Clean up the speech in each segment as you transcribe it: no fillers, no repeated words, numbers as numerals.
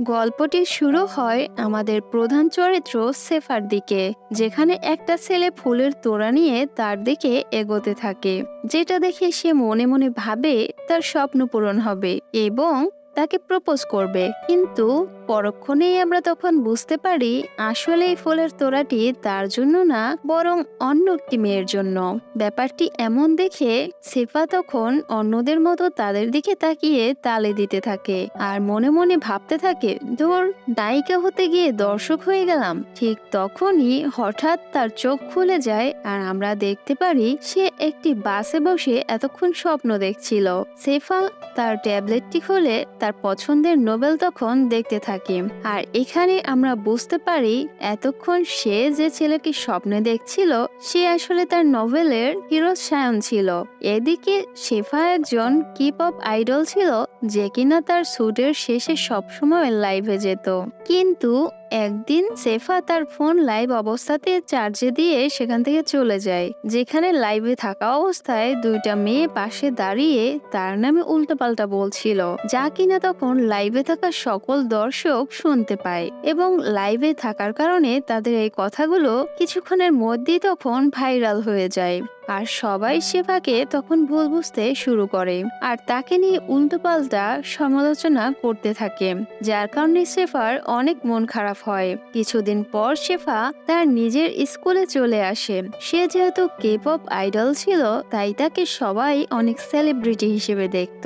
গল্পটি শুরু হয় আমাদের প্রধান চরিত্র সেফার দিকে, যেখানে একটা ছেলে ফুলের তোড়া নিয়ে তার দিকে এগোতে থাকে, যেটা দেখে সে মনে মনে ভাবে তার স্বপ্ন পূরণ হবে এবং তাকে প্রপোজ করবে। কিন্তু পরক্ষণেই আমরা তখন বুঝতে পারি আসলে এই ফুলের তোড়াটি তার জন্য না, বরং অন্য একটি মেয়ের জন্য। ব্যাপারটি এমন দেখে সেফা তখন অন্যদের মতো তাদের দিকে তাকিয়ে তালে দিতে থাকে আর মনে মনে ভাবতে থাকে, ধর, নায়িকা হতে গিয়ে দর্শক হয়ে গেলাম। ঠিক তখনই হঠাৎ তার চোখ খুলে যায় আর আমরা দেখতে পারি সে একটি বাসে বসে এতক্ষণ স্বপ্ন দেখছিল। সেফা তার ট্যাবলেটটি খুলে তার পছন্দের নোবেল তখন দেখতে থাকে, আর এখানে আমরা বুঝতে পারি এতক্ষণ সে যে ছেলেকে স্বপ্নে দেখছিল সে আসলে তার নোবেলের হিরো সায়ন ছিল। এদিকে শেফা একজন কিপপ আইডল ছিল, যে কিনা তার স্যুটের শেষে সবসময় লাইভে যেত। কিন্তু একদিন সেফা তার ফোন লাইভ অবস্থাতে চার্জে দিয়ে সেখান থেকে চলে যায়, যেখানে লাইভে থাকা অবস্থায় দুইটা মেয়ে পাশে দাঁড়িয়ে তার নামে উল্টোপাল্টা বলছিল, যা কিনা তখন লাইভে থাকা সকল দর্শক শুনতে পায় এবং লাইভে থাকার কারণে তাদের এই কথাগুলো কিছুক্ষণের মধ্যেই তখন ভাইরাল হয়ে যায়। আর সবাই শেফাকে তখন ভুল বুঝতে শুরু করে আর তাকে নিয়ে উল্টোপাল্টা সমালোচনা করতে থাকে, যার কারণে শেফার অনেক মন খারাপ হয়। কিছুদিন পর শেফা তার নিজের স্কুলে চলে আসে। সে যেহেতু কেপপ আইডল ছিল, তাই তাকে সবাই অনেক সেলিব্রিটি হিসেবে দেখত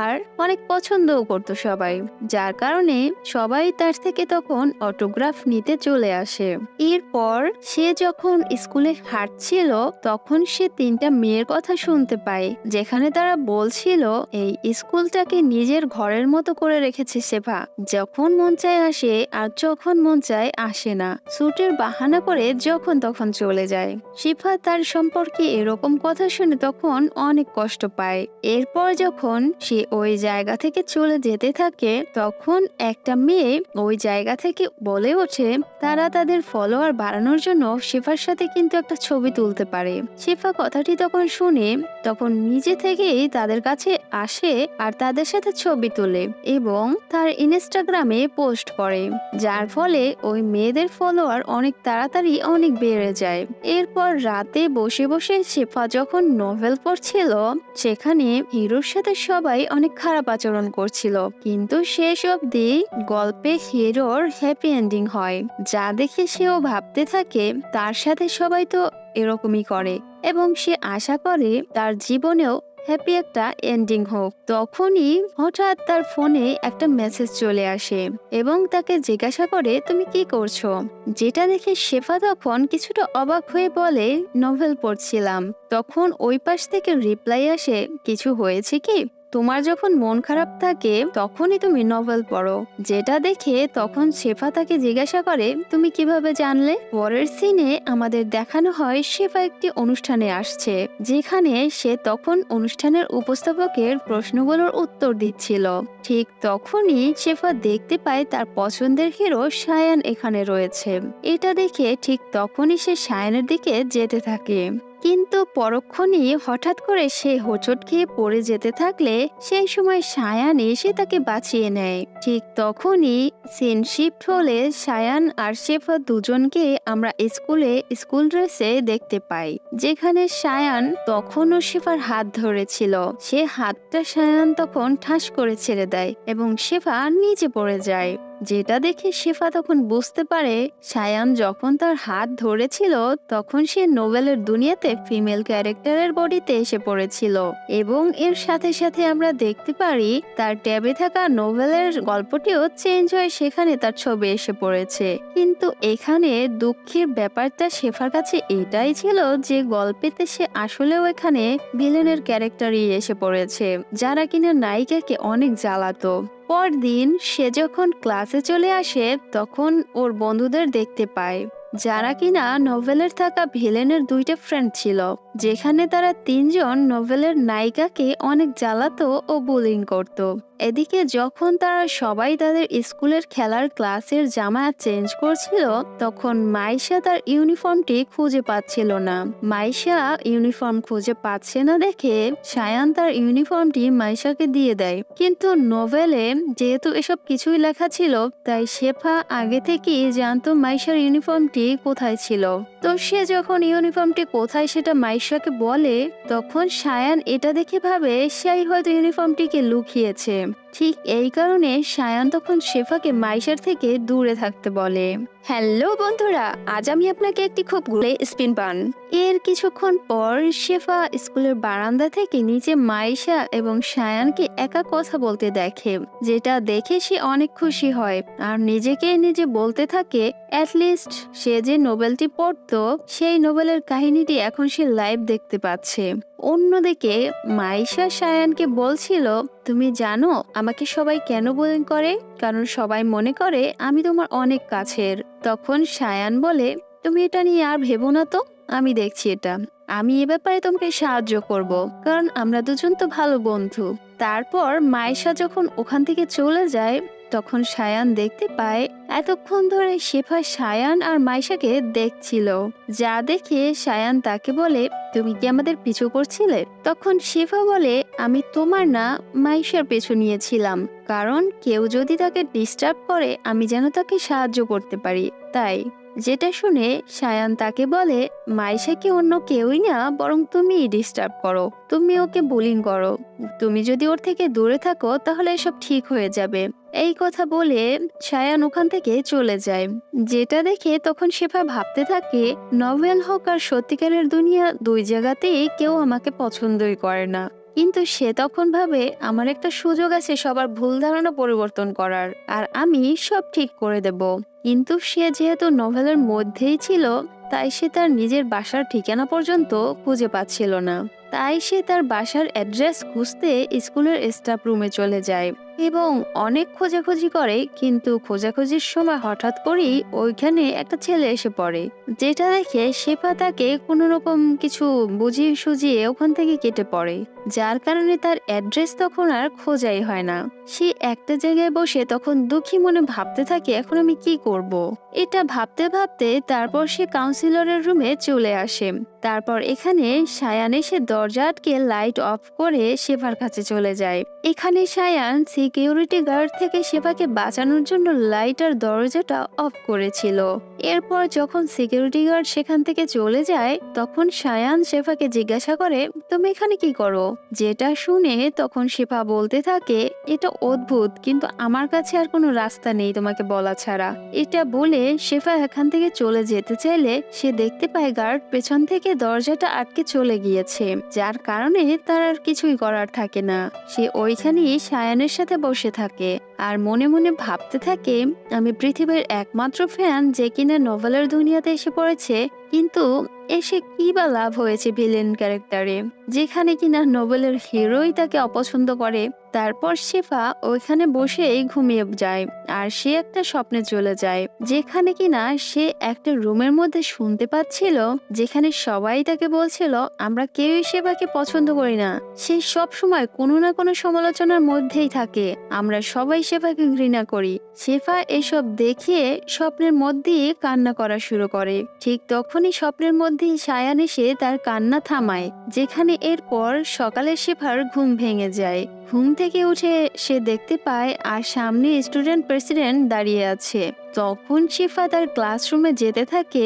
আর অনেক পছন্দও করত সবাই, যার কারণে সবাই তার থেকে তখন অটোগ্রাফ নিতে চলে আসে। এরপর সে যখন স্কুলে হাঁটছিল তখন সে তিনটা মেয়ের কথা শুনতে পায়, যেখানে তারা বলছিল এই স্কুলটাকে নিজের ঘরের মতো করে রেখেছে শেফা, যখন মন চায় আসে আর যখন মন চায় আসে না, স্যুটের বাহানা করে যখন তখন চলে যায়। শেফা তার সম্পর্কে এরকম কথা শুনে তখন অনেক কষ্ট পায়। এরপর যখন সে ওই জায়গা থেকে চলে যেতে থাকে তখন একটা মেয়ে ওই জায়গা থেকে বলে ওঠে তারা তাদের ফলোয়ার বাড়ানোর জন্য শেফার সাথে কিন্তু একটা ছবি তুলতে পারে। শেফা কথাটি তখন শুনে তখন নিজে থেকেই তাদের কাছে আসে আর তাদের সাথে ছবি তোলে এবং তার ইনস্টাগ্রামে পোস্ট করে, যার ফলে ওই মেয়েদের ফলোয়ার অনেক তাড়াতাড়ি অনেক বেড়ে যায়। এরপর রাতে বসে বসে শেফা যখন নোভেল পড়ছিল, সেখানে হিরোর সাথে সবাই অনেক খারাপ আচরণ করছিল, কিন্তু শেষ অবধি গল্পে হিরোর হ্যাপি এন্ডিং হয়, যা দেখে সেও ভাবতে থাকে তার সাথে সবাই তো এরকমই করে এবং সে আশা করে তার জীবনেও হ্যাপি একটা এন্ডিং হোক। তখনই হঠাৎ তার ফোনে একটা মেসেজ চলে আসে এবং তাকে জিজ্ঞাসা করে তুমি কি করছো, যেটা দেখে শেফা তখন কিছুটা অবাক হয়ে বলে নোভেল পড়ছিলাম। তখন ওই পাশ থেকে রিপ্লাই আসে, কিছু হয়েছে কি, তোমার যখন মন খারাপ থাকে তখনই তুমি নভেল পড়ো। যেটা দেখে তখন শেফা তাকে জিজ্ঞাসা করে তুমি কিভাবে জানলে। পরের সিনে আমাদের দেখানো হয় শেফা একটি অনুষ্ঠানে আসছে, যেখানে সে তখন অনুষ্ঠানের উপস্থাপকের প্রশ্নগুলোর উত্তর দিচ্ছিল। ঠিক তখনই শেফা দেখতে পায় তার পছন্দের হিরো সায়ান এখানে রয়েছে। এটা দেখে ঠিক তখনই সে সায়ানের দিকে যেতে থাকে, কিন্তু পরক্ষণেই হঠাৎ করে সে হোঁচট খেয়ে পড়ে যেতে থাকলে সেই সময় সায়ান এসে তাকে বাঁচিয়ে নেয়। ঠিক তখনই সিন শিফট হলে সায়ান আর শেফা দুজনকে আমরা স্কুল ড্রেসে দেখতে পাই, যেখানে সায়ান তখনও শেফার হাত ধরেছিল। সে হাতটা সায়ান তখন ঠাস করে ছেড়ে দেয় এবং শেফা নিচে পড়ে যায়, যেটা দেখে শেফা তখন বুঝতে পারে সায়ান যখন তার হাত ধরেছিল তখন সে নোবেলের দুনিয়াতে ফিমেল ক্যারেক্টারের বডিতে এসে পড়েছিল এবং এর সাথে সাথে আমরা দেখতে পারি তার ট্যাবে থাকা নোবেলের গল্পটিও চেঞ্জ হয়ে সেখানে তার ছবি এসে পড়েছে। কিন্তু এখানে দুঃখের ব্যাপারটা শেফার কাছে এটাই ছিল যে গল্পেতে সে আসলেও এখানে ভিলেনের ক্যারেক্টারই এসে পড়েছে, যারা কিনা নায়িকাকে অনেক জ্বালাতো। পরদিন সে যখন ক্লাসে চলে আসে তখন ওর বন্ধুদের দেখতে পায়, যারা কিনা নোভেলের থাকা ভিলেনের দুইটা ফ্রেন্ড ছিল, যেখানে তারা তিনজন নোভেলের নায়িকাকে অনেক জ্বালাতো ও বুলিং করত। এদিকে যখন তারা সবাই তাদের স্কুলের খেলার ক্লাসের জামা চেঞ্জ করছিল, তখন মাইশা তার ইউনিফর্মটি খুঁজে পাচ্ছিল না। মাইশা ইউনিফর্ম খুঁজে পাচ্ছে না দেখে সায়ান তার ইউনিফর্মটি মাইশাকে দিয়ে দেয়। কিন্তু নোভেলে যেহেতু এসব কিছুই লেখা ছিল, তাই শেফা আগে থেকেই জানতো মাইশার ইউনিফর্মটি কোথায় ছিল। তো সে যখন ইউনিফর্মটি কোথায় সেটা মাইশাকে বলে, তখন সায়ান এটা দেখে ভাবে সেই হয়তো ইউনিফর্মটিকে লুকিয়েছে। ঠিক এই কারণে সায়ান তখন শেফাকে মাইশার থেকে দূরে থাকতে বলে। হ্যালো বন্ধুরা, আজ আমি আপনাকে একটি খুব গুলে স্পিন পান। এর কিছুক্ষণ পর শেফা স্কুলের বারান্দা থেকে নিচে মাইশা এবং সায়ানকে একা কথা বলতে দেখে, যেটা দেখে সে অনেক খুশি হয় আর নিজেকে নিজে বলতে থাকে অ্যাটলিস্ট সে যে নোবেলটি পড়তো সেই নোবেলের কাহিনীটি এখন সে লাইভ দেখতে পাচ্ছে। অন্যদিকে মাইশা সায়ানকে বলছিল, তুমি জানো আমাকে সবাই কেন বুলিং করে? কারণ সবাই মনে করে আমি তোমার অনেক কাছের। তখন সায়ান বলে, তুমি এটা নিয়ে আর ভেবো না তো, আমি দেখছি এটা। আমি এ ব্যাপারে তোমাকে সাহায্য করব, কারণ আমরা দুজন তো ভালো বন্ধু। তারপর মাইশা যখন ওখান থেকে চলে যায়, তখন সায়ান দেখতে পায় এতক্ষণ ধরে শেফা সায়ান আর মাইশাকে দেখছিল। যা দেখে সায়ান তাকে বলে, তুমি কি আমাদের পিছু করছিলে? তখন শেফা বলে, আমি তোমার না মাইশার পিছু নিয়েছিলাম, কারণ কেউ যদি তাকে ডিস্টার্ব করে আমি যেন তাকে সাহায্য করতে পারি, তাই। যেটা শুনে সায়ান তাকে বলে, মাইশাকে অন্য কেউই না, বরং তুমিই ডিস্টার্ব করো, তুমি ওকে বুলিং করো। তুমি যদি ওর থেকে দূরে থাকো তাহলে এসব ঠিক হয়ে যাবে। এই কথা বলে সায়ান ওখান থেকে চলে যায়। যেটা দেখে তখন শেফা ভাবতে থাকে, নভেল হোক আর সত্যিকারের দুনিয়া, দুই জায়গাতেই কেউ আমাকে পছন্দই করে না। কিন্তু সে তখন ভাবে, আমার একটা সুযোগ আছে সবার ভুল ধারণা পরিবর্তন করার, আর আমি সব ঠিক করে দেব। কিন্তু সে যেহেতু নভেলের মধ্যেই ছিল, তাই সে তার নিজের বাসার ঠিকানা পর্যন্ত খুঁজে পাচ্ছিল না। তাই সে তার বাসার অ্যাড্রেস খুঁজতে স্কুলের স্টাফ রুমে চলে যায় এবং অনেক খোঁজাখুঁজি করে। কিন্তু খোঁজাখুঁজির সময় হঠাৎ করেই ওইখানে একটা ছেলে এসে পড়ে, যেটা দেখে শেফা তাকে কোনো রকম কিছু বুঝিয়ে সুঝিয়ে ওখান থেকে কেটে পড়ে, যার কারণে তার অ্যাড্রেস তখন আর খোঁজাই হয় না। সে একটা জায়গায় বসে তখন দুঃখী মনে ভাবতে থাকে, এখন আমি কি করব। এটা ভাবতে ভাবতে তারপর সে কাউন্সিলরের রুমে চলে আসে। তারপর এখানে সায়ান এসে দরজা আটকে লাইট অফ করে শেফার কাছে চলে যায়। এখানে সায়ান সিকিউরিটি গার্ড থেকে শেফাকে বাঁচানোর জন্য লাইট আর দরজাটা অফ করেছিল। এরপর যখন সিকিউরিটি গার্ড সেখান থেকে চলে যায়, তখন সায়ান শেফাকে জিজ্ঞাসা করে, তুমি এখানে কি করো? যেটা শুনে তখন শেফা বলতে থাকে, এটা অদ্ভুত, কিন্তু আমার কাছে আর কোনো রাস্তা নেই তোমাকে বলা ছাড়া। এটা বলে শেফা এখান থেকে চলে যেতে চাইলে সে দেখতে পায় গার্ড পেছন থেকে দরজাটা আটকে চলে গিয়েছে, যার কারণে তার আর কিছুই করার থাকে না। সে ওইখানেই সায়ানের সাথে বসে থাকে আর মনে মনে ভাবতে থাকে, আমি পৃথিবীর একমাত্র ফ্যান যে কিনা নভেলের দুনিয়াতে এসে পড়েছে, কিন্তু এসে কি বা লাভ হয়েছে ভিলেন ক্যারেক্টারে, যেখানে কিনা নোবেলের হিরোই তাকে অপছন্দ করে। তারপর শেফা ওইখানে বসেই ঘুমিয়ে যায় আর সে একটা স্বপ্নে চলে যায়, যেখানে কিনা সে একটা রুমের মধ্যে শুনতে পাচ্ছিল, যেখানে সবাই তাকে বলছিল, আমরা কেউই শেফাকে পছন্দ করি না, সে সব সময় কোনো না কোনো সমালোচনার মধ্যেই থাকে, আমরা সবাই শেফাকে ঘৃণা করি। শেফা এসব দেখিয়ে স্বপ্নের মধ্যেই কান্না করা শুরু করে। ঠিক তখনই স্বপ্নের মধ্যেই সায়ান এসে তার কান্না থামায়, যেখানে এরপর সকালে শেফার ঘুম ভেঙে যায়। ঘুম থেকে উঠে সে দেখতে পায় আর সামনে স্টুডেন্ট প্রেসিডেন্ট দাঁড়িয়ে আছে। তখন শেফা তার ক্লাসরুমে যেতে থাকে,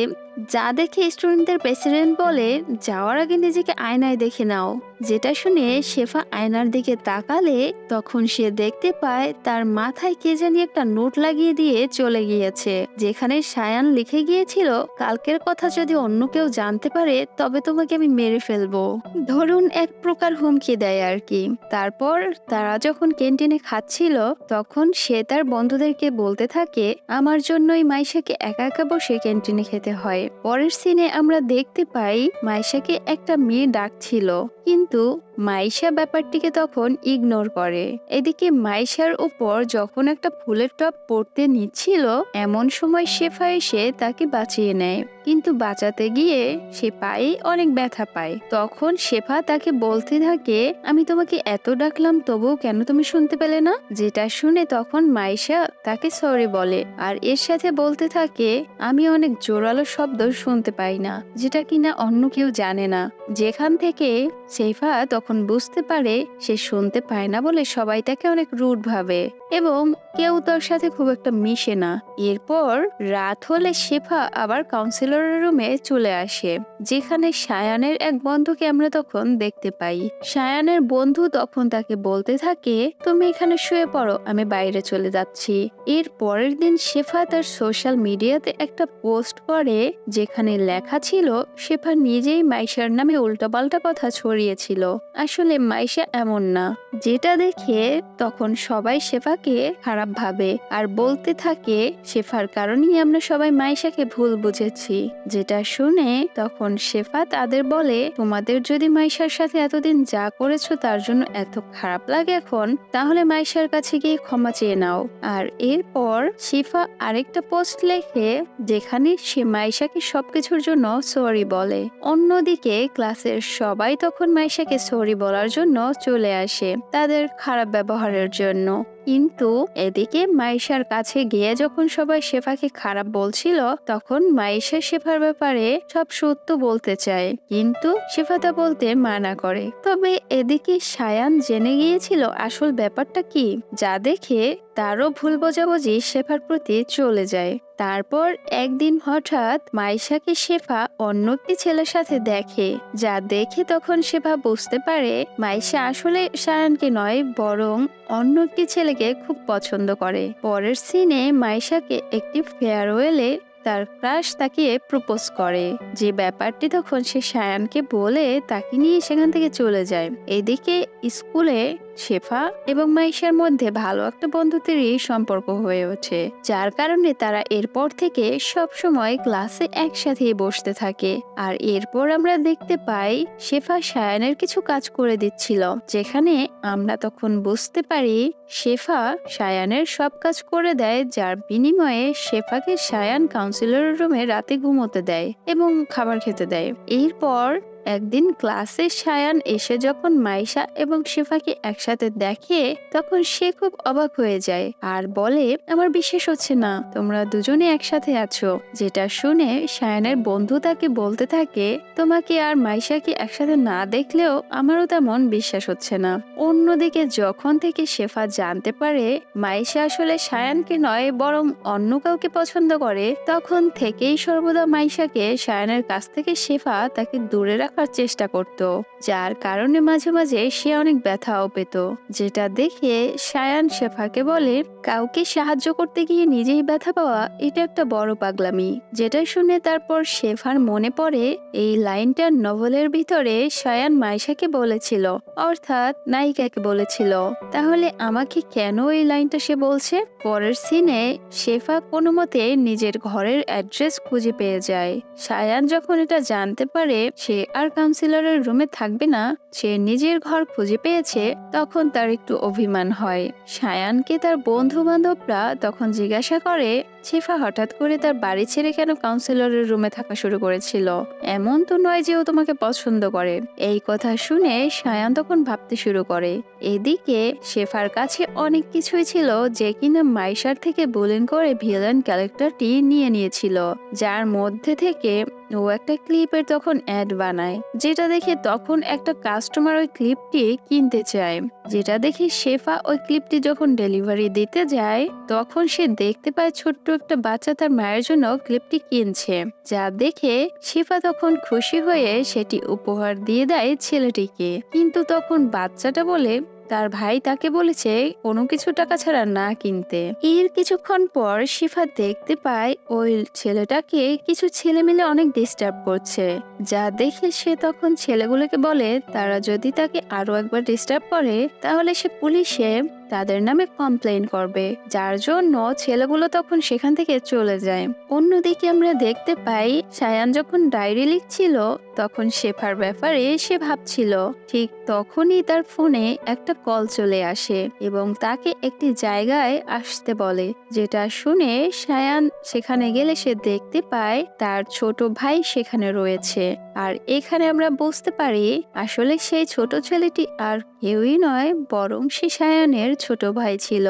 যা দেখে স্টুডেন্টদের প্রেসিডেন্ট বলে, যাওয়ার আগে নিজেকে আয়নায় দেখে নাও। যেটা শুনে শেফা আয়নার দিকে তাকালে তখন সে দেখতে পায় তার মাথায় কে জানি একটা নোট লাগিয়ে দিয়ে চলে গিয়েছে, যেখানে সায়ান লিখে গিয়েছিল, কালকের কথা যদি অন্য কেউ জানতে পারে তবে তোমাকে আমি মেরে ফেলবো। ধরুন এক প্রকার হুমকি দেয় আর কি। তারপর তারা যখন ক্যান্টিনে খাচ্ছিল, তখন সে তার বন্ধুদেরকে বলতে থাকে, আমার জন্যই মাইশাকে একা একা বসে ক্যান্টিনে খেতে হয়। পরের সিনে আমরা দেখতে পাই মাইশাকে একটা মেয়ে ডাকছিল, কিন্তু কিন্তু মাইশা ব্যাপারটিকে তখন ইগনোর করে। এদিকে মাইশার উপর যখন একটা ফুলের টব পড়তে নিচ্ছিল, এমন সময় শেফা এসে তাকে বাঁচিয়ে নেয়, কিন্তু বাঁচাতে গিয়ে সে পায়ে অনেক ব্যথা পায়। তখন শেফা তাকে বলতে থাকে, আমি তোমাকে এত ডাকলাম তবুও কেন তুমি শুনতে পেলে না? যেটা শুনে তখন মাইশা তাকে সরি বলে, আর এর সাথে বলতে থাকে, আমি অনেক জোরালো শব্দ শুনতে পাই না, যেটা কিনা অন্য কেউ জানে না। যেখান থেকে শেফা তখন বুঝতে পারে সে শুনতে পায় না বলে সবাই তাকে অনেক রুড ভাবে এবং কেউ তার সাথে খুব একটা মিশে না। এরপর রাত হলে শেফা আবার কাউন্সিলরের রুমে চলে আসে, যেখানে সায়ানের এক বন্ধুকে আমরা তখন দেখতে পাই। সায়ানের বন্ধু তখন তাকে বলতে থাকে, তুমি এখানে শুয়ে পড়ো, আমি বাইরে চলে যাচ্ছি। এর পরের দিন শেফা তার সোশ্যাল মিডিয়াতে একটা পোস্ট করে, যেখানে লেখা ছিল শেফা নিজেই মাইশার নামে উল্টাপাল্টা কথা ছড়িয়েছিল। আসলে মাইশা এমন না। যেটা দেখে তখন সবাই শেফাকে খারাপ ভাবে আর বলতে থাকে, শেফার কারণেই আমরা সবাই মাইশাকে ভুল বুঝেছি। যেটা শুনে তখন শেফা তাদের বলে, তোমাদের যদি মাইশার সাথে এতদিন যা করেছো তার জন্য এত খারাপ লাগে এখন, তাহলে মাইশার কাছে গিয়ে ক্ষমা চেয়ে নাও। আর এরপর শেফা আরেকটা পোস্ট লেখে, যেখানে সে মাইশাকে সবকিছুর জন্য সরি বলে। অন্যদিকে ক্লাসের সবাই তখন মাইশাকে সরি বলার জন্য চলে আসে তাদের খারাপ ব্যবহারের জন্য। কিন্তু এদিকে মাইশার কাছে গিয়ে যখন সবাই শেফাকে খারাপ বলছিল, তখন মাইশা শেফার ব্যাপারে সব সত্য বলতে চায়, কিন্তু শেফা তা বলতে মানা করে। তবে এদিকে সায়ান জেনে গিয়েছিল আসল ব্যাপারটা কি, যা দেখে তারও ভুল বোঝাবুঝি শেফার প্রতি চলে যায়। তারপর একদিন হঠাৎ মাইশাকে শেফা অন্য একটি ছেলের সাথে দেখে, যা দেখে তখন শেফা বুঝতে পারে মাইশা আসলে সায়ানকে নয় বরং অন্য একটি ছেলেকে খুব পছন্দ করে। পরের সিনে মাইশাকে একটি ফেয়ারওয়েলে তার ক্রাশ তাকে প্রপোজ করে, যে ব্যাপারটি তখন সে সায়ানকে বলে তাকে নিয়ে সেখান থেকে চলে যায়। এদিকে স্কুলে শেফা এবং মাইশার মধ্যে ভালো একটা বন্ধুত্বেরই সম্পর্ক হয়ে ওঠে, যার কারণে তারা এরপর থেকে সব সময় ক্লাসে একসাথেই বসতে থাকে। আর এরপর আমরা দেখতে পাই শেফা সায়ানের কিছু কাজ করে দিচ্ছিল, যেখানে আমরা তখন বুঝতে পারি শেফা সায়ানের সব কাজ করে দেয়, যার বিনিময়ে শেফাকে সায়ান কাউন্সিলরের রুমে রাতে ঘুমোতে দেয় এবং খাবার খেতে দেয়। এরপর একদিন ক্লাসে সায়ান এসে যখন মাইশা এবং শেফাকে একসাথে দেখে, তখন সে খুব অবাক হয়ে যায় আর বলে, আমার বিশ্বাস হচ্ছে না তোমরা দুজনে একসাথে আছো। যেটা শুনে সায়ানের বন্ধু তাকে বলতে থাকে, তোমাকে আর মাইশাকে একসাথে না দেখলেও আমারও তেমন বিশ্বাস হচ্ছে না। অন্যদিকে যখন থেকে শেফা জানতে পারে মাইশা আসলে সায়ানকে নয় বরং অন্য কাউকে পছন্দ করে, তখন থেকেই সর্বদা মাইশাকে সায়ানের কাছ থেকে শেফা তাকে দূরে রাখার চেষ্টা করত, যার কারণে মাঝে মাঝে সে অনেক ব্যথাও পেত। যেটা দেখে সায়ান শেফাকে বলে, কাউকে সাহায্য করতে গিয়ে নিজেই ব্যথা পাওয়া এটা একটা বড় পাগলামি। যেটা শুনে তারপর শেফার মনে পড়ে এই লাইনটা নভেলের ভিতরে সায়ান মাইশাকে বলেছিল, অর্থাৎ নায়িকাকে বলেছিল। তাহলে আমাকে কেন এই লাইনটা সে বলছে? পরের সিনে শেফা কোনো মতে নিজের ঘরের অ্যাড্রেস খুঁজে পেয়ে যায়। সায়ান যখন এটা জানতে পারে সে আর কাউন্সিলরের রুমে থাকবে না, সে নিজের ঘর খুঁজে পেয়েছে, তখন তার একটু অভিমান হয়। সায়ানকে তার বন্ধু বান্ধবরা তখন জিজ্ঞাসা করে, শেফা হঠাৎ করে তার বাড়ি ছেড়ে কেন কাউন্সিলরের রুমে থাকা শুরু করেছিল? এমন তো নয় যে ও তোমাকে পছন্দ করে। এই কথা শুনে সায়ান তখন ভাবতে শুরু করে। এদিকে শেফার কাছে অনেক কিছুই ছিল যে কিনা মাইশার থেকে বুলিং করে ভিলেন ক্যারেক্টারটি নিয়ে নিয়েছিল, যার মধ্যে থেকে ও একটা ক্লিপের তখন অ্যাড বানায়, যেটা দেখে তখন একটা কাস্টমার ওই ক্লিপটি কিনতে চায়। যেটা দেখে শেফা ওই ক্লিপটি যখন ডেলিভারি দিতে যায়, তখন সে দেখতে পায় ছোট্ট একটা বাচ্চা তার মায়ের জন্য ক্লিপটি কিনছে, যা দেখে শেফা তখন খুশি হয়ে সেটি উপহার দিয়ে দেয় ছেলেটিকে। কিন্তু তখন বাচ্চাটা বলে তার ভাই তাকে বলেছে কোনো কিছু টাকা ছাড়া না কিনতে। এর কিছুক্ষণ পর শিফা দেখতে পায় ওই ছেলেটাকে কিছু ছেলে মিলে অনেক ডিস্টার্ব করছে, যা দেখে সে তখন ছেলেগুলোকে বলে তারা যদি তাকে আরো একবার ডিস্টার্ব করে তাহলে সে পুলিশে তাদের নামে কমপ্লেইন করবে, যার জন্য ছেলেগুলো তখন সেখান থেকে চলে যায়। অন্যদিকে আমরা দেখতে পাই সায়ান যখন ডায়েরি লিখছিল তখন শেফার ব্যাপারে সে ভাবছিল। ঠিক তখনই তার ফোনে একটা কল চলে আসে এবং তাকে একটি জায়গায় আসতে বলে, যেটা শুনে সায়ান সেখানে গেলে সে দেখতে পায় তার ছোট ভাই সেখানে রয়েছে। আর এখানে আমরা বুঝতে পারি আসলে সেই ছোট ছেলেটি আর কেউই নয়, বরং সে সায়ানের ছোট ভাই ছিল।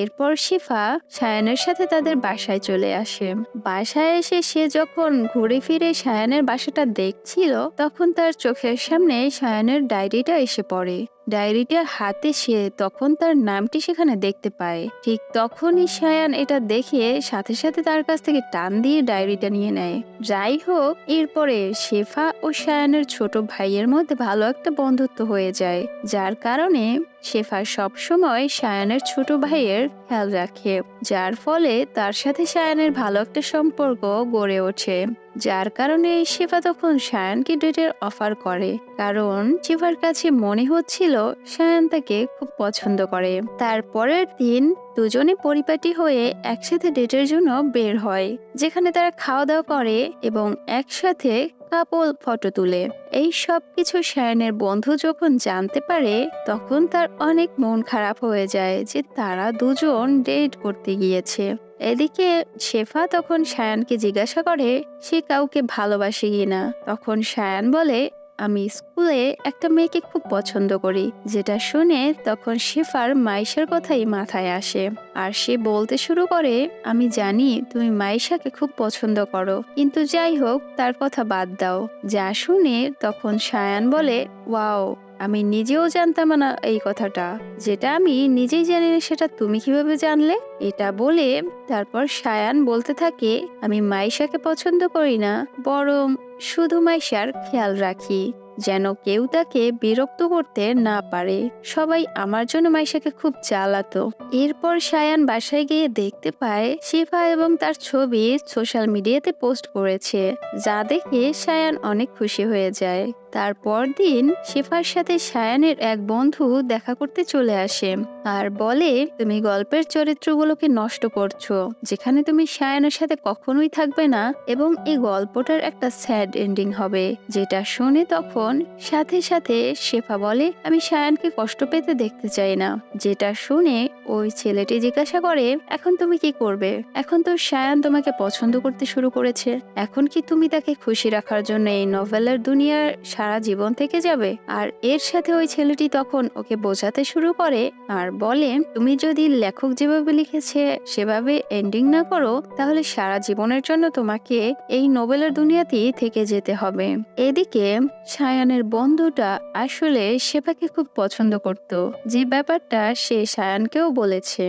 এরপর শিফা সায়ানের সাথে তাদের বাসায় চলে আসে। বাসায় এসে সে যখন ঘুরে ফিরে সায়ানের বাসাটা দেখছিল তখন তার চোখের সামনে সায়ানের ডায়েরিটা এসে পড়ে। ডায়েরিটা হাতে সে তখন তার নামটি সেখানে দেখতে পায়। ঠিক তখনই সায়ান এটা দেখে সাথে সাথে তার কাছ থেকে টান দিয়ে ডায়েরিটা নিয়ে নেয়। যাই হোক, এরপরে শেফা ও সায়ানের ছোট ভাইয়ের মধ্যে ভালো একটা বন্ধুত্ব হয়ে যায়, যার কারণে শেফা সবসময় সায়ানের ছোট ভাইয়ের খেয়াল রাখে, যার ফলে তার সাথে সায়ানের ভালো একটা সম্পর্ক গড়ে ওঠে। যার কারণে শেফা তখন সায়ানকে ডেটের অফার করে, কারণ শেফার কাছে মনে হচ্ছিল সায়ান তাকে খুব পছন্দ করে। তারপরের দিন দুজনে পরিপাটি হয়ে একসাথে ডেটের জন্য বের হয়, যেখানে তারা খাওয়া দাওয়া করে এবং একসাথে কাপল ফটো তুলে। এই সব কিছু সায়ানের বন্ধু যখন জানতে পারে তখন তার অনেক মন খারাপ হয়ে যায় যে তারা দুজন ডেট করতে গিয়েছে। এদিকে শেফা তখন সায়ানকে জিজ্ঞাসা করে সে কাউকে ভালোবাসে কিনা। তখন সায়ান বলে, আমি স্কুলে একটা মেয়েকে খুব পছন্দ করি। যেটা শুনে তখন শেফার মাইশার কথাই মাথায় আসে, আর সে বলতে শুরু করে, আমি জানি তুমি মাইশাকে খুব পছন্দ করো, কিন্তু যাই হোক তার কথা বাদ দাও। যা শুনে তখন সায়ান বলে, ওয়াও, আমি নিজেও জানতাম না এই কথাটা, যেটা আমি নিজেই জানি না সেটা তুমি কিভাবে জানলে। এটা বলে তারপর সায়ান বলতে থাকে, আমি মাইশাকে পছন্দ করি না, বরং শুধু মাইশার খেয়াল রাখি, যেন কেউ তাকে বিরক্ত করতে না পারে। সবাই আমার জন্য মাইশাকে খুব জ্বালাতো। এরপর সায়ান বাসায় গিয়ে দেখতে পায় শিফা এবং তার ছবি সোশ্যাল মিডিয়াতে পোস্ট করেছে, যা দেখে সায়ান অনেক খুশি হয়ে যায়। তারপর দিন শিফার সাথে সায়ানের এক বন্ধু দেখা করতে চলে আসে আর বলে, তুমি গল্পের চরিত্রগুলোকে নষ্ট করছো, যেখানে তুমি সায়ানের সাথে কখনোই থাকবে না এবং এই গল্পটার একটা স্যাড এন্ডিং হবে। যেটা শুনে তখন সাথে সাথে শেফা বলে, আমি সায়ানকে কষ্ট পেতে দেখতে চাই না। যেটা শুনে ওই ছেলেটি জিজ্ঞাসা করে, এখন তুমি কি করবে? এখন তো সায়ান তোমাকে পছন্দ করতে শুরু করেছে, এখন কি তুমি তাকে খুশি রাখার জন্য এই নভেলের দুনিয়ার সারা জীবন থেকে যাবে? আর এর সাথে ওই ছেলেটি তখন ওকে বোঝাতে শুরু করে আর বলে, তুমি যদি লেখক যেভাবে লিখেছে সেভাবে এন্ডিং না করো তাহলে সারা জীবনের জন্য তোমাকে এই নোবেলের দুনিয়াতেই থেকে যেতে হবে। এদিকে সায়ানের বন্ধুটা আসলে শেফাকে খুব পছন্দ করত, যে ব্যাপারটা সে সায়ানকেও বলেছে।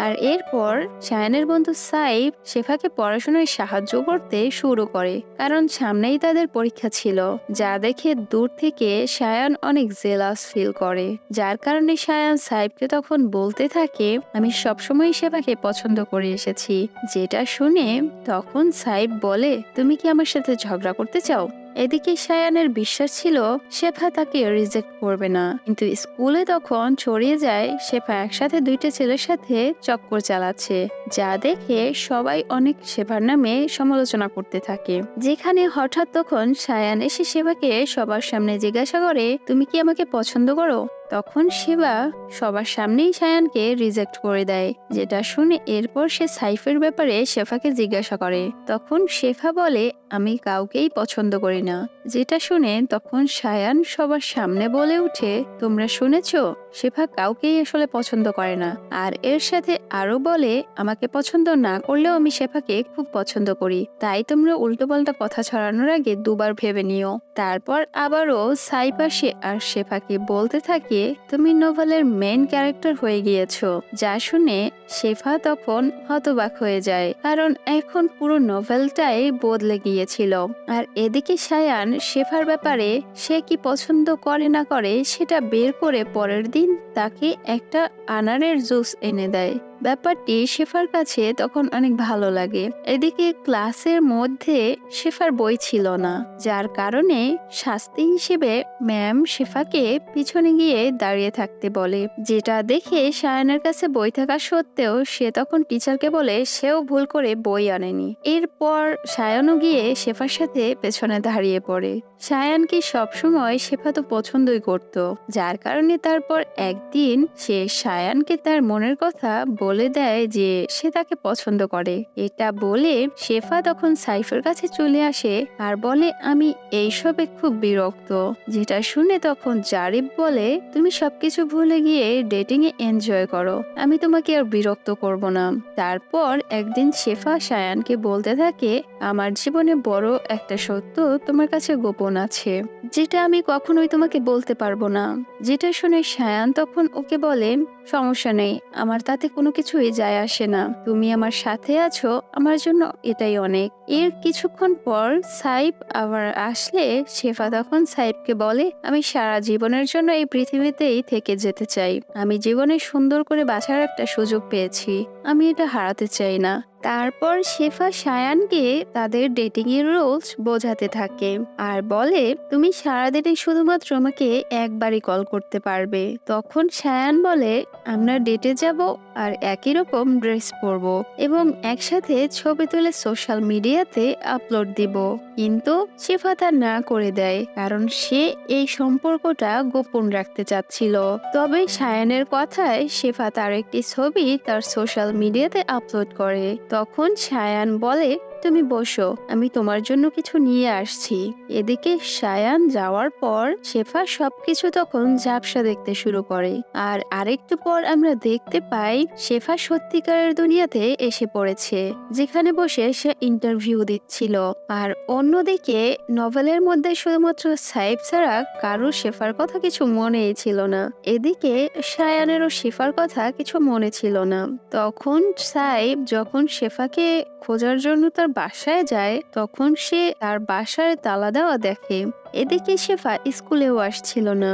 আর এরপর সায়ানের বন্ধু সাইফ শেফাকে পড়াশোনায় সাহায্য করতে শুরু করে, কারণ সামনেই তাদের পরীক্ষা ছিল, যা দেখে দূর থেকে সায়ান অনেক জেলাস ফিল করে। যার কারণে সায়ান সাইফকে তখন বলতে থাকে, আমি সবসময় শেফাকে পছন্দ করে এসেছি। যেটা শুনে তখন সাইফ বলে, তুমি কি আমার সাথে ঝগড়া করতে চাও? এদিকে সায়ানের বিশ্বাস ছিল শেফা তাকে রিজেক্ট করবে না, কিন্তু স্কুলে তখন ছড়িয়ে যায় শেফা একসাথে দুইটা ছেলের সাথে চক্কর চালাচ্ছে, যা দেখে সবাই অনেক শেফার নামে সমালোচনা করতে থাকে। যেখানে হঠাৎ তখন সায়ান এসে শেফাকে সবার সামনে জিজ্ঞাসা করে, তুমি কি আমাকে পছন্দ করো? তখন শিবা সবার সামনেই সায়ানকে রিজেক্ট করে দেয়। যেটা শুনে এরপর সে সাইফের ব্যাপারে শেফাকে জিজ্ঞাসা করে। তখন শেফা বলে, আমি কাউকেই পছন্দ করি না। যেটা শুনে তখন সায়ান সবার সামনে বলে উঠে, তোমরা শুনেছো, শেফা কাউকেই আসলে পছন্দ করে না। আর এর সাথে আরো বলে, আমাকে পছন্দ না করলেও আমি শেফাকে খুব পছন্দ করি, তাই তোমরা উল্টোপাল্টা কথা ছড়ানোর আগে দুবার ভেবে নিও। তারপর আবারও সাইফ আসে আর শেফাকে বলতে থাকে, তুমি নোভেলের মেইন ক্যারেক্টার হয়ে গিয়েছো। যা শুনে শেফা তখন হতবাক হয়ে যায়, কারণ এখন পুরো নোভেলটাই বদলে গিয়েছিল। আর এদিকে সায়ান শেফার ব্যাপারে সে কি পছন্দ করে না করে সেটা বের করে পরের দিন তাকে একটা আনারের জুস এনে দেয়, ব্যাপারটি শেফার কাছে তখন অনেক ভালো লাগে। এদিকে ক্লাসের মধ্যে শেফার বই ছিল না, যার কারণে শাস্তি হিসেবে ম্যাম শেফাকে পিছনে গিয়ে দাঁড়িয়ে থাকতে বলে, যেটা দেখে সায়ানের কাছে বই থাকা সত্ত্বেও সে তখন টিচারকে বলে সেও ভুল করে বই আনেনি। এরপর সায়ানও গিয়ে শেফার সাথে পেছনে দাঁড়িয়ে পড়ে। সায়ানকে সবসময় শেফা তো পছন্দই করত, যার কারণে তারপর একদিন সে সায়ানকে তার মনের কথা বলে দেয় যে সে তাকে পছন্দ করে। এটা বলে শেফা তখন সাইফের কাছে চলে আসে আর বলে আমি এইসবে খুব বিরক্ত। যেটা শুনে তখন জারিফ বলে তুমি সবকিছু ভুলে গিয়ে ডেটিং এ এনজয় করো, আমি তোমাকে আর বিরক্ত করব না। তারপর একদিন শেফা সায়ানকে বলতে থাকে আমার জীবনে বড় একটা সত্য তোমার কাছে গোপন আছে, যেটা আমি কখনোই তোমাকে বলতে পারবো না। যেটা শুনে সায়ান তখন ওকে বলে সমস্যা নেই, আমার তাতে কোনো কিছুই যায় আসে না, তুমি আমার সাথে আছো, আমার জন্য এটাই অনেক। এর কিছুক্ষণ পর সাইফ আবার আসলে শেফা তখন সাইফকে বলে আমি সারা জীবনের জন্য এই পৃথিবীতেই থেকে যেতে চাই, আমি জীবনে সুন্দর করে বাঁচার একটা সুযোগ পেয়েছি, আমি এটা হারাতে চাই না। তারপর শেফা সায়ানকে তাদের ডেটিং এর রুলস বোঝাতে থাকে আর বলে তুমি সারাদিনে শুধুমাত্র আমাকে একবারই কল করতে পারবে। তখন সায়ান বলে আমরা ডেটে যাব আর একই রকম ড্রেস পরবো এবং একসাথে ছবি তুলে সোশ্যাল মিডিয়াতে আপলোড দিব। কিন্তু শেফা তা না করে দেয়, কারণ সে এই সম্পর্কটা গোপন রাখতে চাচ্ছিল। তবে সায়ানের কথায় শেফা তার একটি ছবি তার সোশ্যাল মিডিয়াতে আপলোড করে। তখন সায়ান বলে তুমি বসো, আমি তোমার জন্য কিছু নিয়ে আসছি। এদিকে সায়ান যাওয়ার পর শেফা সবকিছু তখন ঝাপসা দেখতে শুরু করে। আর আরেকটু পর আমরা দেখতে পাই শেফা সত্যিকারের দুনিয়াতে এসে পড়েছে, যেখানে বসে সে ইন্টারভিউ দিচ্ছিল। আর অন্যদিকে নভেলের মধ্যে শুধুমাত্র সাইফ ছাড়া কারো শেফার কথা কিছু মনেই ছিল না। এদিকে সায়ানেরও শেফার কথা কিছু মনে ছিল না। তখন সাইফ যখন শেফাকে খোঁজার জন্য তার বাসায় যায়, তখন সে তার বাসায় তালা দেওয়া দেখে। এদিকে শেফা স্কুলেও আসছিল না।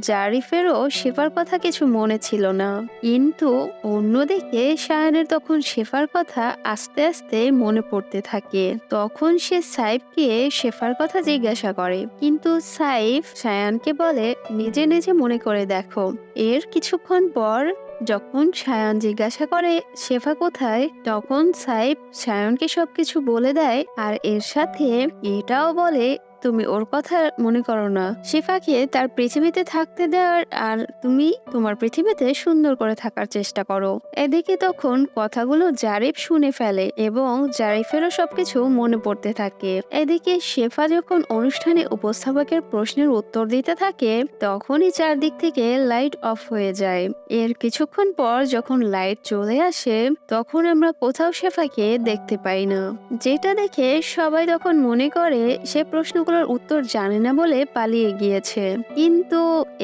জারিফেরও শেফার কথা কিছু মনে ছিল না, কিন্তু অন্যদিকে সায়ানের তখন শেফার কথা আস্তে আস্তে মনে পড়তে থাকে। তখন সে সাইফকে শেফার কথা জিজ্ঞাসা করে, কিন্তু সাইফ সায়ানকে বলে নিজে নিজে মনে করে দেখো। এর কিছুক্ষণ পর যখন সায়ান জিজ্ঞাসা করে শেফা কোথায়, তখন সাইফ সায়ানকে সবকিছু বলে দেয় আর এর সাথে এটাও বলে তুমি ওর কথা মনে করো না, শেফাকে তার পৃথিবীতে থাকতে দেওয়ার আর তুমি তোমার পৃথিবীতে সুন্দর করে থাকার চেষ্টা করো। এদিকে তখন কথাগুলো জারিফ শুনে ফেলে এবং জারিফেরও সবকিছু মনে পড়তে থাকে। এদিকে শেফা যখন অনুষ্ঠানে উপস্থাপকের প্রশ্নের উত্তর দিতে থাকে, তখনই চারদিক থেকে লাইট অফ হয়ে যায়। এর কিছুক্ষণ পর যখন লাইট চলে আসে, তখন আমরা কোথাও শেফাকে দেখতে পাই না, যেটা দেখে সবাই তখন মনে করে সে প্রশ্নগুলোর উত্তর জানে না বলে পালিয়ে গিয়েছে। কিন্তু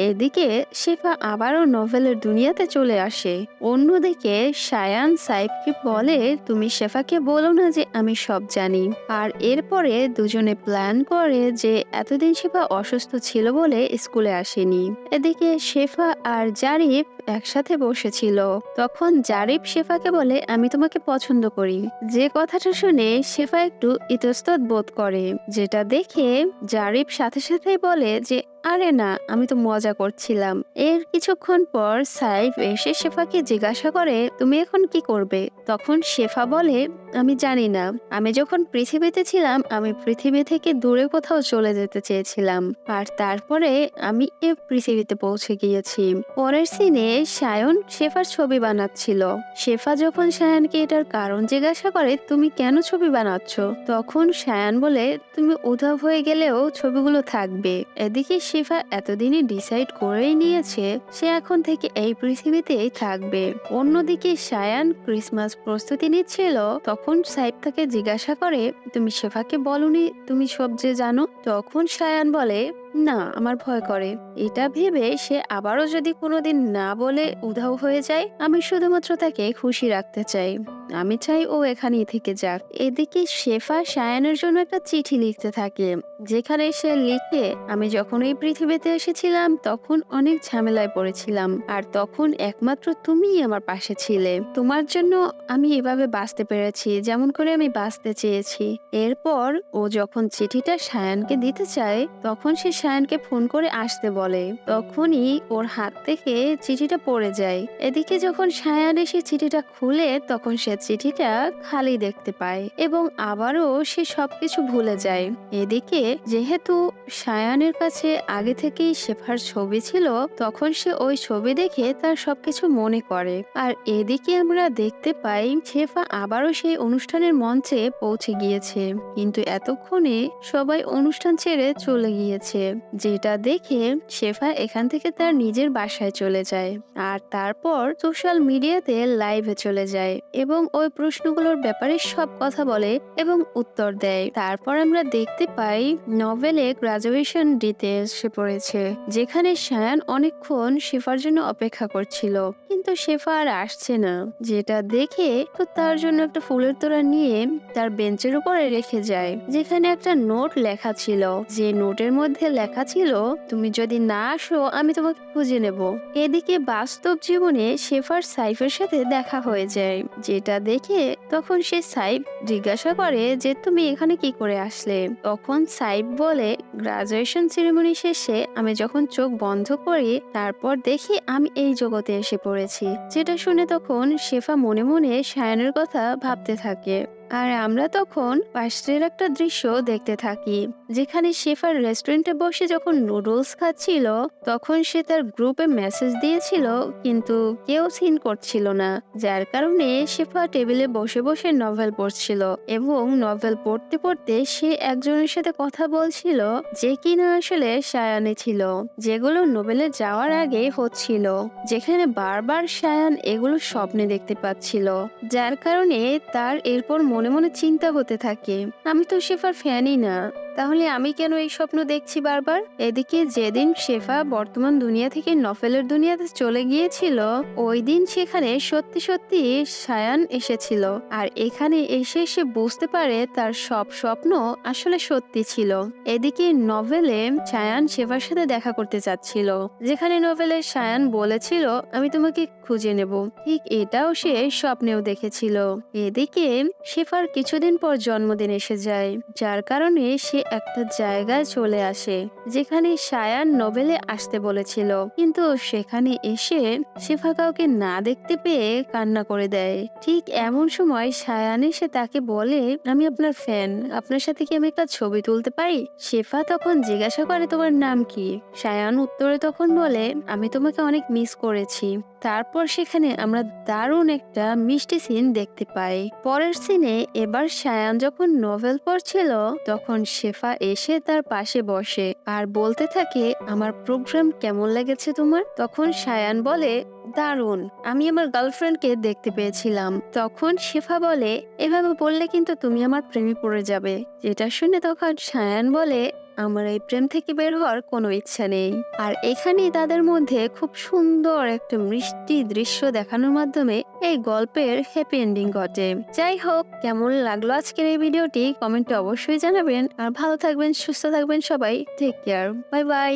এদিকে শেফা আবারও নভেলের দুনিয়াতে চলে আসে। অন্যদিকে সায়ান সাইফকে বলে তুমি শেফাকে বলো না যে আমি সব জানি। আর এরপরে দুজনে প্ল্যান করে যে এতদিন শেফা অসুস্থ ছিল বলে স্কুলে আসেনি। এদিকে শেফা আর জারিফ একসাথে বসেছিল। তখন জারিফ শেফাকে বলে আমি তোমাকে পছন্দ করি, যে কথাটা শুনে শেফা একটু ইতস্তত বোধ করে, যেটা দেখে জারিফ সাথে সাথেই বলে যে আরে না, আমি তো মজা করছিলাম। এর কিছুক্ষণ পর সাইফ এসে শেফাকে জিজ্ঞাসা করে তুমি এখন কি করবে। তখন শেফা বলে আমি জানি না, আমি যখন পৃথিবীতে ছিলাম আমি পৃথিবী থেকে দূরে কোথাও চলে যেতে চেয়েছিলাম, আর তারপরে আমি এই পৃথিবীতে পৌঁছে গিয়েছি। পরের সিনে সায়ন শেফার ছবি বানাচ্ছিল। শেফা যখন সায়ানকে এটার কারণ জিজ্ঞাসা করে তুমি কেন ছবি বানাচ্ছ, তখন সায়ান বলে তুমি উধাও হয়ে গেলেও ছবিগুলো থাকবে। এদিকে শেফা এতদিনই ডিসাইড করেই নিয়েছে সে এখন থেকে এই পৃথিবীতেই থাকবে। অন্যদিকে সায়ান ক্রিসমাস প্রস্তুতি নিচ্ছিল। তখন সাইফ তাকে জিজ্ঞাসা করে তুমি শেফাকে বলনি তুমি সব যে জানো। তখন সায়ান বলে না, আমার ভয় করে। এটা ভেবে সে আবারও যদি কোনোদিন না বলে উধাও হয়ে যায়, আমি শুধুমাত্র তাকে খুশি রাখতে চাই। আমি চাই ও এখানেই থেকে যাক। এদিকে শেফা সায়ানের জন্য একটা চিঠি লিখতে থাকে, যেখানে সে লিখে, আমি যখন এই পৃথিবীতে এসেছিলাম তখন অনেক ঝামেলায় পড়েছিলাম, আর তখন একমাত্র তুমিই আমার পাশে ছিলে। তোমার জন্য আমি এভাবে বাঁচতে পেরেছি যেমন করে আমি বাঁচতে চেয়েছি। এরপর ও যখন চিঠিটা সায়ানকে দিতে চায়, তখন সে সায়ানকে ফোন করে আসতে বলে। তখনই ওর হাত থেকে চিঠিটা পড়ে যায়। এদিকে যখন সায়ান এসে চিঠিটা খুলে, তখন সে চিঠিটা খালি দেখতে পায় এবং আবারও সে সবকিছু ভুলে যায়। এদিকে যেহেতু সায়ানের কাছে আগে থেকেই শেফার ছবি ছিল, তখন সে ওই ছবি দেখে তার সবকিছু মনে করে। আর এদিকে আমরা দেখতে পাই শেফা আবারও সেই অনুষ্ঠানের মঞ্চে পৌঁছে গিয়েছে, কিন্তু এতক্ষণে সবাই অনুষ্ঠান ছেড়ে চলে গিয়েছে, যেটা দেখে শেফা এখান থেকে তার নিজের বাসায় চলে যায়। আর তারপর সোশ্যাল মিডিয়াতে লাইভে চলে যায় এবং ওই প্রশ্নগুলোর ব্যাপারে সব কথা বলে এবং উত্তর দেয়। তারপর আমরা দেখতে পাই নভেলে গ্রাজুয়েশন দিতে এসে পড়েছে, যেখানে সায়ান অনেকক্ষণ শেফার জন্য অপেক্ষা করছিল, কিন্তু শেফা আর আসছে না। যেটা দেখে তো তার জন্য একটা ফুলের তোড়া নিয়ে তার বেঞ্চের উপরে রেখে যায়, যেখানে একটা নোট লেখা ছিল, যে নোটের মধ্যে লেখা ছিল, তুমি যদি না আসো আমি তোমাকে খুঁজে নেব। এদিকে বাস্তব জীবনে শেফার সাইফের সাথে দেখা হয়ে যায়, যেটা দেখে তখন সে সাইফ জিজ্ঞাসা করে যে তুমি এখানে কি করে আসলে। তখন সাইফ বলে, গ্রাজুয়েশন সেরেমনি শেষে আমি যখন চোখ বন্ধ করি, তারপর দেখি আমি এই জগতে এসে পড়েছি। যেটা শুনে তখন শেফা মনে মনে সায়ানের কথা ভাবতে থাকে। আর আমরা তখন পাশের একটা দৃশ্য দেখতে থাকি, যেখানে শেফার রেস্টুরেন্টে বসে যখন নুডলস খাচ্ছিল, তখন সে তার গ্রুপে মেসেজ দিয়েছিল, কিন্তু কেউ সিন করছিল না, যার কারণে শেফা টেবিলে বসে বসে নভেল পড়ছিল এবং নভেল পড়তে পড়তে সে একজনের সাথে কথা বলছিল, যে কিনা আসলে সায়ানে ছিল, যেগুলো নোবেলে যাওয়ার আগে হচ্ছিল, যেখানে বারবার সায়ান এগুলো স্বপ্নে দেখতে পাচ্ছিল, যার কারণে তার এরপর মনে মনে চিন্তা হতে থাকে, আমি তো শেফার ফ্যানই না, তাহলে আমি কেন এই স্বপ্ন দেখছি বারবার। এদিকে যেদিন শেফা বর্তমান দুনিয়া থেকে নভেলের দুনিয়াতে চলে গিয়েছিল, ওই দিন সেখানে সত্যি সত্যি সায়ান এসেছিল, আর এখানে এসে সে বুঝতে পারে তার সব স্বপ্ন আসলে সত্যি ছিল। এদিকে নভেলে সায়ান শেফার সাথে দেখা করতে চাচ্ছিল, যেখানে নভেলে সায়ান বলেছিল, আমি তোমাকে খুঁজে নেব, ঠিক এটাও সে স্বপ্নেও দেখেছিল। এদিকে শেফার কিছুদিন পর জন্মদিন এসে যায়, যার কারণে সে একটা জায়গায় চলে আসে, যেখানে সায়ান নোবেলে আসতে বলেছিল, কিন্তু সেখানে এসে শেফা কাউকে না দেখতে পেয়ে কান্না করে দেয়। ঠিক এমন সময় সায়ান এসে তাকে বলে, আমি আপনার ফ্যান, আপনার সাথে কি আমি একটা ছবি তুলতে পারি। শেফা তখন জিজ্ঞাসা করে, তোমার নাম কি। সায়ান উত্তরে তখন বলে, আমি তোমাকে অনেক মিস করেছি। তারপর সেখানে আমরা দারুণ একটা মিষ্টি সিন দেখতে পাই। পরের সিনে এবার সায়ান যখন নোভেল পড়ছিল, তখন শেফা এসে তার পাশে বসে আর বলতে থাকে, আমার প্রোগ্রাম কেমন লেগেছে তোমার। তখন সায়ান বলে, দারুণ, আমি আমার গার্লফ্রেন্ডকে দেখতে পেয়েছিলাম। তখন শেফা বলে, এভাবে বললে কিন্তু তুমি আমার প্রেমে পড়ে যাবে। যেটা শুনে তখন সায়ান বলে, আমার এই প্রেম থেকে বের হওয়ার কোনো ইচ্ছা নেই। আর এখানেই তাদের মধ্যে খুব সুন্দর একটা মিষ্টি দৃশ্য দেখানোর মাধ্যমে এই গল্পের হ্যাপি এন্ডিং ঘটে। যাই হোক, কেমন লাগলো আজকের এই ভিডিওটি কমেন্টে অবশ্যই জানাবেন। আর ভালো থাকবেন, সুস্থ থাকবেন সবাই। Take care, bye by.